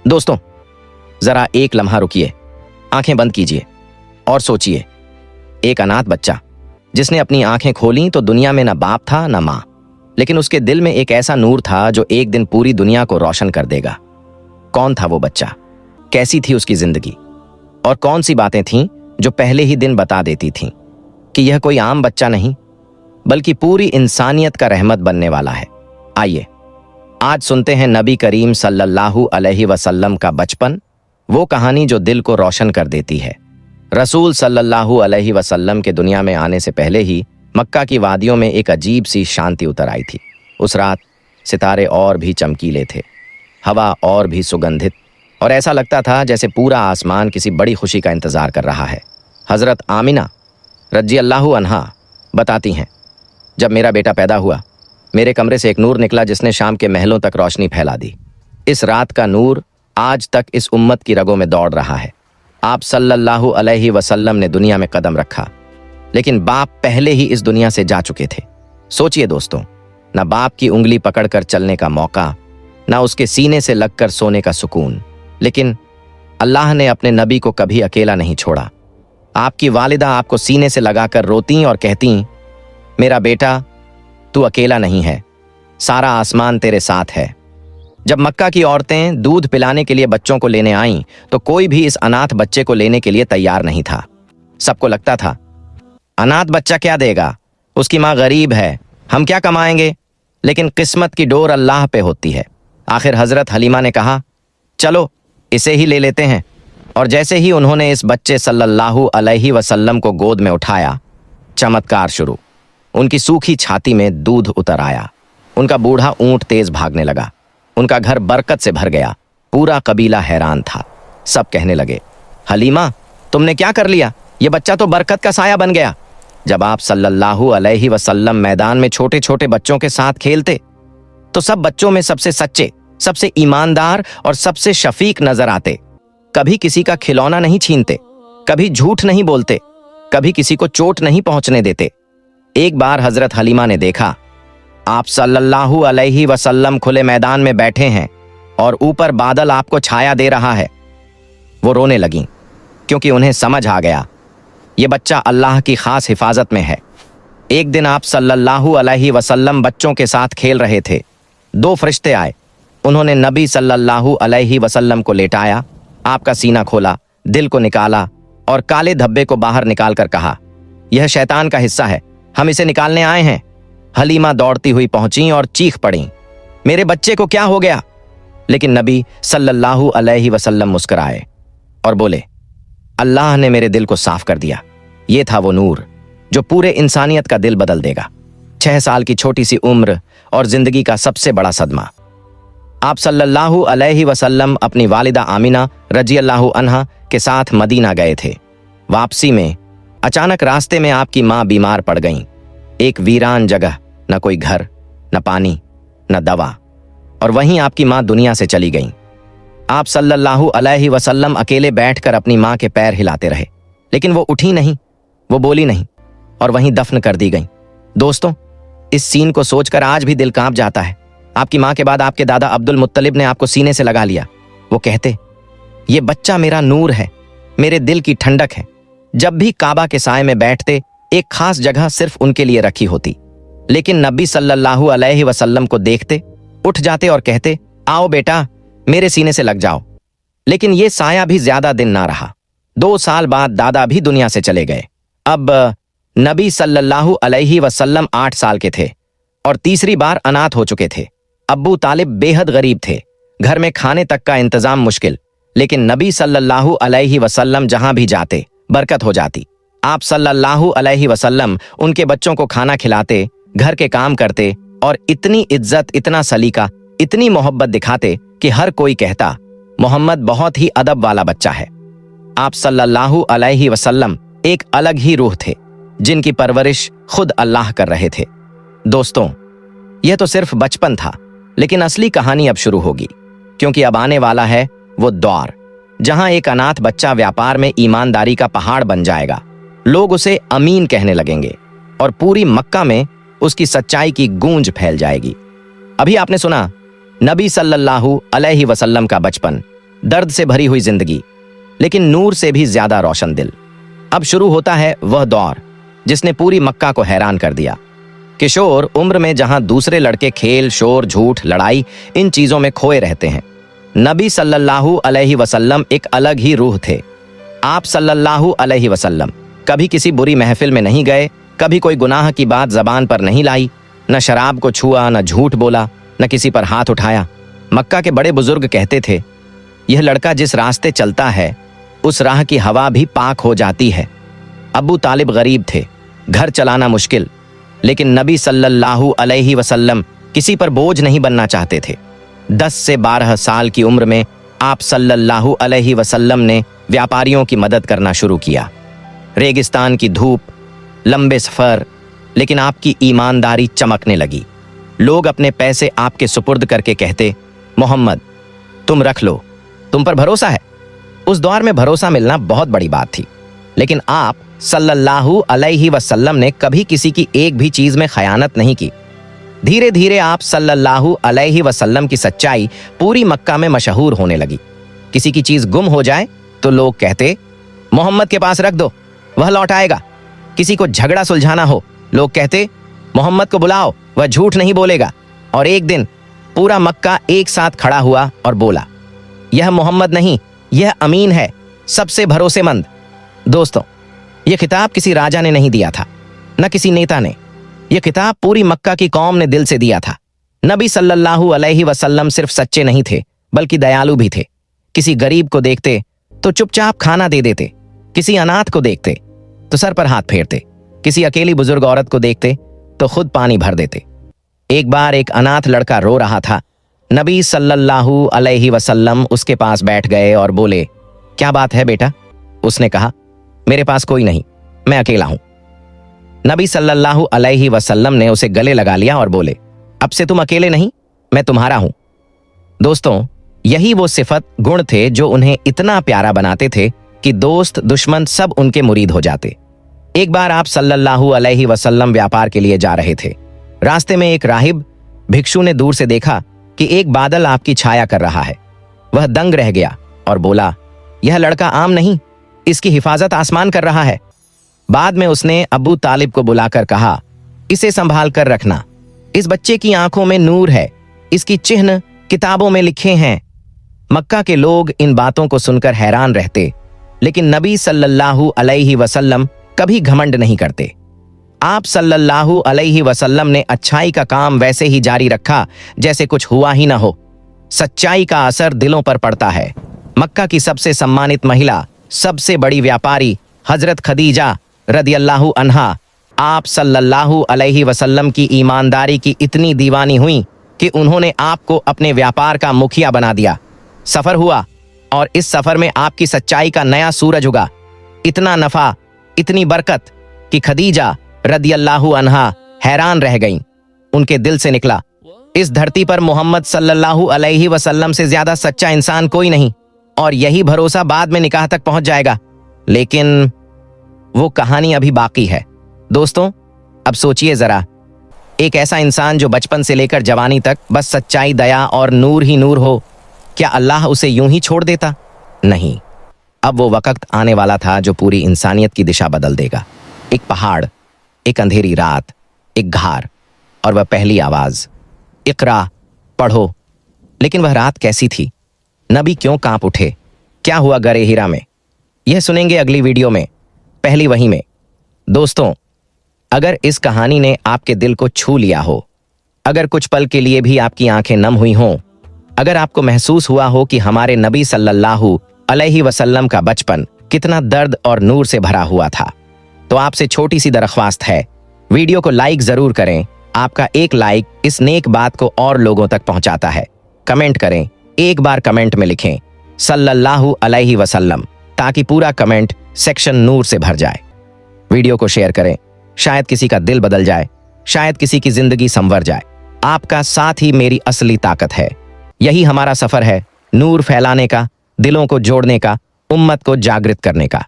दोस्तों, जरा एक लम्हा रुकिए, आंखें बंद कीजिए और सोचिए। एक अनाथ बच्चा जिसने अपनी आंखें खोली तो दुनिया में न बाप था न मां, लेकिन उसके दिल में एक ऐसा नूर था जो एक दिन पूरी दुनिया को रोशन कर देगा। कौन था वो बच्चा? कैसी थी उसकी जिंदगी? और कौन सी बातें थीं जो पहले ही दिन बता देती थीं कि यह कोई आम बच्चा नहीं बल्कि पूरी इंसानियत का रहमत बनने वाला है। आइए आज सुनते हैं नबी करीम सल्लल्लाहु अलैहि वसल्लम का बचपन, वो कहानी जो दिल को रोशन कर देती है। रसूल सल्लल्लाहु अलैहि वसल्लम के दुनिया में आने से पहले ही मक्का की वादियों में एक अजीब सी शांति उतर आई थी। उस रात सितारे और भी चमकीले थे, हवा और भी सुगंधित, और ऐसा लगता था जैसे पूरा आसमान किसी बड़ी खुशी का इंतजार कर रहा है। हजरत आमिना रज़ियल्लाहु अन्हा बताती हैं, जब मेरा बेटा पैदा हुआ मेरे कमरे से एक नूर निकला जिसने शाम के महलों तक रोशनी फैला दी। इस रात का नूर आज तक इस उम्मत की रगों में दौड़ रहा है। आप सल्लल्लाहु अलैहि वसल्लम ने दुनिया में कदम रखा, लेकिन बाप पहले ही इस दुनिया से जा चुके थे। सोचिए दोस्तों, न बाप की उंगली पकड़कर चलने का मौका, न उसके सीने से लगकर सोने का सुकून, लेकिन अल्लाह ने अपने नबी को कभी अकेला नहीं छोड़ा। आपकी वालिदा आपको सीने से लगाकर रोती और कहती, मेरा बेटा तू अकेला नहीं है, सारा आसमान तेरे साथ है। जब मक्का की औरतें दूध पिलाने के लिए बच्चों को लेने आईं तो कोई भी इस अनाथ बच्चे को लेने के लिए तैयार नहीं था। सबको लगता था अनाथ बच्चा क्या देगा, उसकी मां गरीब है, हम क्या कमाएंगे। लेकिन किस्मत की डोर अल्लाह पे होती है। आखिर हजरत हलीमा ने कहा, चलो इसे ही ले लेते हैं। और जैसे ही उन्होंने इस बच्चे सल्लल्लाहु अलैहि वसल्लम को गोद में उठाया, चमत्कार शुरू। उनकी सूखी छाती में दूध उतर आया। उनका बूढ़ा ऊंट तेज भागने लगा। उनका घर बरकत से भर गया। पूरा कबीला हैरान था। सब कहने लगे, हलीमा तुमने क्या कर लिया, ये बच्चा तो बरकत का साया बन गया। जब आप सल्लल्लाहु अलैहि वसल्लम मैदान में छोटे छोटे बच्चों के साथ खेलते तो सब बच्चों में सबसे सच्चे, सबसे ईमानदार और सबसे शफीक नजर आते। कभी किसी का खिलौना नहीं छीनते, कभी झूठ नहीं बोलते, कभी किसी को चोट नहीं पहुंचने देते। एक बार हजरत हलीमा ने देखा आप सल्लल्लाहु अलैहि वसल्लम खुले मैदान में बैठे हैं और ऊपर बादल आपको छाया दे रहा है। वो रोने लगीं, क्योंकि उन्हें समझ आ गया ये बच्चा अल्लाह की खास हिफाजत में है। एक दिन आप सल्लल्लाहु अलैहि वसल्लम बच्चों के साथ खेल रहे थे। दो फरिश्ते आए। उन्होंने नबी सल्लल्लाहु अलैहि वसल्लम को लेटाया, आपका सीना खोला, दिल को निकाला और काले धब्बे को बाहर निकालकर कहा, यह शैतान का हिस्सा है, हम इसे निकालने आए हैं। हलीमा दौड़ती हुई पहुंची और चीख पड़ी, मेरे बच्चे को क्या हो गया। लेकिन नबी सल्लल्लाहु अलैहि वसल्लम मुस्कुराए और बोले, अल्लाह ने मेरे दिल को साफ कर दिया। ये था वो नूर जो पूरे इंसानियत का दिल बदल देगा। 6 साल की छोटी सी उम्र और जिंदगी का सबसे बड़ा सदमा। आप सल्लल्लाहु अलैहि वसल्लम अपनी वालिदा आमिना रज़ियल्लाहु अन्हा के साथ मदीना गए थे। वापसी में अचानक रास्ते में आपकी मां बीमार पड़ गईं। एक वीरान जगह, न कोई घर, न पानी, न दवा, और वहीं आपकी मां दुनिया से चली गईं। आप सल्लल्लाहु अलैहि वसल्लम अकेले बैठकर अपनी मां के पैर हिलाते रहे, लेकिन वो उठी नहीं, वो बोली नहीं, और वहीं दफन कर दी गईं। दोस्तों, इस सीन को सोचकर आज भी दिल कांप जाता है। आपकी मां के बाद आपके दादा अब्दुल मुत्तलिब ने आपको सीने से लगा लिया। वो कहते, ये बच्चा मेरा नूर है, मेरे दिल की ठंडक है। जब भी काबा के साए में बैठते एक खास जगह सिर्फ उनके लिए रखी होती, लेकिन नबी सल्लल्लाहु अलैहि वसल्लम को देखते उठ जाते और कहते, आओ बेटा मेरे सीने से लग जाओ। लेकिन ये साया भी ज्यादा दिन ना रहा। 2 साल बाद दादा भी दुनिया से चले गए। अब नबी सल्लल्लाहु अलैहि वसल्लम 8 साल के थे और तीसरी बार अनाथ हो चुके थे। अब्बू तालिब बेहद गरीब थे, घर में खाने तक का इंतजाम मुश्किल, लेकिन नबी सल्लल्लाहु अलैहि वसल्लम जहां भी जाते बरकत हो जाती। आप सल्लल्लाहु अलैहि वसल्लम उनके बच्चों को खाना खिलाते, घर के काम करते और इतनी इज्जत, इतना सलीका, इतनी मोहब्बत दिखाते कि हर कोई कहता मोहम्मद बहुत ही अदब वाला बच्चा है। आप सल्लल्लाहु अलैहि वसल्लम एक अलग ही रूह थे, जिनकी परवरिश खुद अल्लाह कर रहे थे। दोस्तों, यह तो सिर्फ बचपन था, लेकिन असली कहानी अब शुरू होगी, क्योंकि अब आने वाला है वो दौर जहां एक अनाथ बच्चा व्यापार में ईमानदारी का पहाड़ बन जाएगा। लोग उसे अमीन कहने लगेंगे और पूरी मक्का में उसकी सच्चाई की गूंज फैल जाएगी। अभी आपने सुना नबी सल्लल्लाहु अलैहि वसल्लम का बचपन, दर्द से भरी हुई जिंदगी, लेकिन नूर से भी ज्यादा रोशन दिल। अब शुरू होता है वह दौर जिसने पूरी मक्का को हैरान कर दिया। किशोर उम्र में जहां दूसरे लड़के खेल, शोर, झूठ, लड़ाई इन चीजों में खोए रहते हैं, नबी सल्लल्लाहु अलैहि वसल्लम एक अलग ही रूह थे। आप सल्लल्लाहु अलैहि वसल्लम कभी किसी बुरी महफिल में नहीं गए, कभी कोई गुनाह की बात जबान पर नहीं लाई, न शराब को छुआ, न झूठ बोला, न किसी पर हाथ उठाया। मक्का के बड़े बुजुर्ग कहते थे, यह लड़का जिस रास्ते चलता है उस राह की हवा भी पाक हो जाती है। अबू तालिब गरीब थे, घर चलाना मुश्किल, लेकिन नबी सल्लल्लाहु अलैहि वसल्लम किसी पर बोझ नहीं बनना चाहते थे। 10 से 12 साल की उम्र में आप सल्लल्लाहु अलैहि वसल्लम ने व्यापारियों की मदद करना शुरू किया। रेगिस्तान की धूप, लंबे सफर, लेकिन आपकी ईमानदारी चमकने लगी। लोग अपने पैसे आपके सुपुर्द करके कहते, मोहम्मद तुम रख लो, तुम पर भरोसा है। उस दौर में भरोसा मिलना बहुत बड़ी बात थी, लेकिन आप सल्लल्लाहु अलैहि वसल्लम ने कभी किसी की एक भी चीज में खयानत नहीं की। धीरे धीरे आप सल्लल्लाहु अलैहि वसल्लम की सच्चाई पूरी मक्का में मशहूर होने लगी। किसी की चीज गुम हो जाए तो लोग कहते, मोहम्मद के पास रख दो, वह लौट आएगा। किसी को झगड़ा सुलझाना हो, लोग कहते, मोहम्मद को बुलाओ, वह झूठ नहीं बोलेगा। और एक दिन पूरा मक्का एक साथ खड़ा हुआ और बोला, यह मोहम्मद नहीं, यह अमीन है, सबसे भरोसेमंद। दोस्तों, यह खिताब किसी राजा ने नहीं दिया था, न किसी नेता ने। यह खिताब पूरी मक्का की कौम ने दिल से दिया था। नबी सल्लल्लाहु अलैहि वसल्लम सिर्फ सच्चे नहीं थे, बल्कि दयालु भी थे। किसी गरीब को देखते तो चुपचाप खाना दे देते, किसी अनाथ को देखते तो सर पर हाथ फेरते, किसी अकेली बुजुर्ग औरत को देखते तो खुद पानी भर देते। एक बार एक अनाथ लड़का रो रहा था। नबी सल्लल्लाहु अलैहि वसल्लम उसके पास बैठ गए और बोले, क्या बात है बेटा? उसने कहा, मेरे पास कोई नहीं, मैं अकेला हूं। नबी सल्लल्लाहु अलैहि वसल्लम ने उसे गले लगा लिया और बोले, अब से तुम अकेले नहीं, मैं तुम्हारा हूं। दोस्तों, यही वो सिफत, गुण थे जो उन्हें इतना प्यारा बनाते थे कि दोस्त दुश्मन सब उनके मुरीद हो जाते। एक बार आप सल्लल्लाहु अलैहि वसल्लम व्यापार के लिए जा रहे थे। रास्ते में एक राहिब भिक्षु ने दूर से देखा कि एक बादल आपकी छाया कर रहा है। वह दंग रह गया और बोला, यह लड़का आम नहीं, इसकी हिफाजत आसमान कर रहा है। बाद में उसने अबू तालिब को बुलाकर कहा, इसे संभाल कर रखना, इस बच्चे की आंखों में नूर है, इसकी चिन्ह किताबों में लिखे हैं। मक्का के लोग इन बातों को सुनकर हैरान रहते, लेकिन नबी सल्लल्लाहु अलैहि वसल्लम कभी घमंड नहीं करते। आप सल्लल्लाहु अलैहि वसल्लम ने अच्छाई का काम वैसे ही जारी रखा जैसे कुछ हुआ ही ना हो। सच्चाई का असर दिलों पर पड़ता है। मक्का की सबसे सम्मानित महिला, सबसे बड़ी व्यापारी हजरत खदीजा रदियल्लाहु अन्हा आप सल्लल्लाहु अलैहि वसल्लम की ईमानदारी की इतनी दीवानी हुई कि उन्होंने आपको अपने व्यापार का मुखिया बना दिया। सफर हुआ और इस सफर में आपकी सच्चाई का नया सूरज उगा। इतना नफा, इतनी बरकत कि खदीजा रदियल्लाहु अन्हा हैरान रह गईं। उनके दिल से निकला, इस धरती पर मोहम्मद सल्लल्लाहु अलैहि वसल्लम से ज्यादा सच्चा इंसान कोई नहीं, और यही भरोसा बाद में निकाह तक पहुंच जाएगा। लेकिन वो कहानी अभी बाकी है। दोस्तों, अब सोचिए जरा, एक ऐसा इंसान जो बचपन से लेकर जवानी तक बस सच्चाई, दया और नूर ही नूर हो, क्या अल्लाह उसे यूं ही छोड़ देता? नहीं, अब वो वक्त आने वाला था जो पूरी इंसानियत की दिशा बदल देगा। एक पहाड़, एक अंधेरी रात, एक घार, और वह पहली आवाज, इकरा, पढ़ो। लेकिन वह रात कैसी थी? नबी क्यों कांप उठे? क्या हुआ गरे हीरा में? यह सुनेंगे अगली वीडियो में, पहली वही में। दोस्तों, अगर इस कहानी ने आपके दिल को छू लिया हो, अगर कुछ पल के लिए भी आपकी आंखें नम हुई हों, अगर आपको महसूस हुआ हो कि हमारे नबी सल्लल्लाहु अलैहि वसल्लम का बचपन कितना दर्द और नूर से भरा हुआ था, तो आपसे छोटी सी दरख्वास्त है, वीडियो को लाइक जरूर करें। आपका एक लाइक इस नेक बात को और लोगों तक पहुंचाता है। कमेंट करें, एक बार कमेंट में लिखें सल्लल्लाहु अलैहि वसल्लम, ताकि पूरा कमेंट सेक्शन नूर से भर जाए। वीडियो को शेयर करें, शायद किसी का दिल बदल जाए, शायद किसी की जिंदगी संवर जाए। आपका साथ ही मेरी असली ताकत है। यही हमारा सफर है, नूर फैलाने का, दिलों को जोड़ने का, उम्मत को जागृत करने का।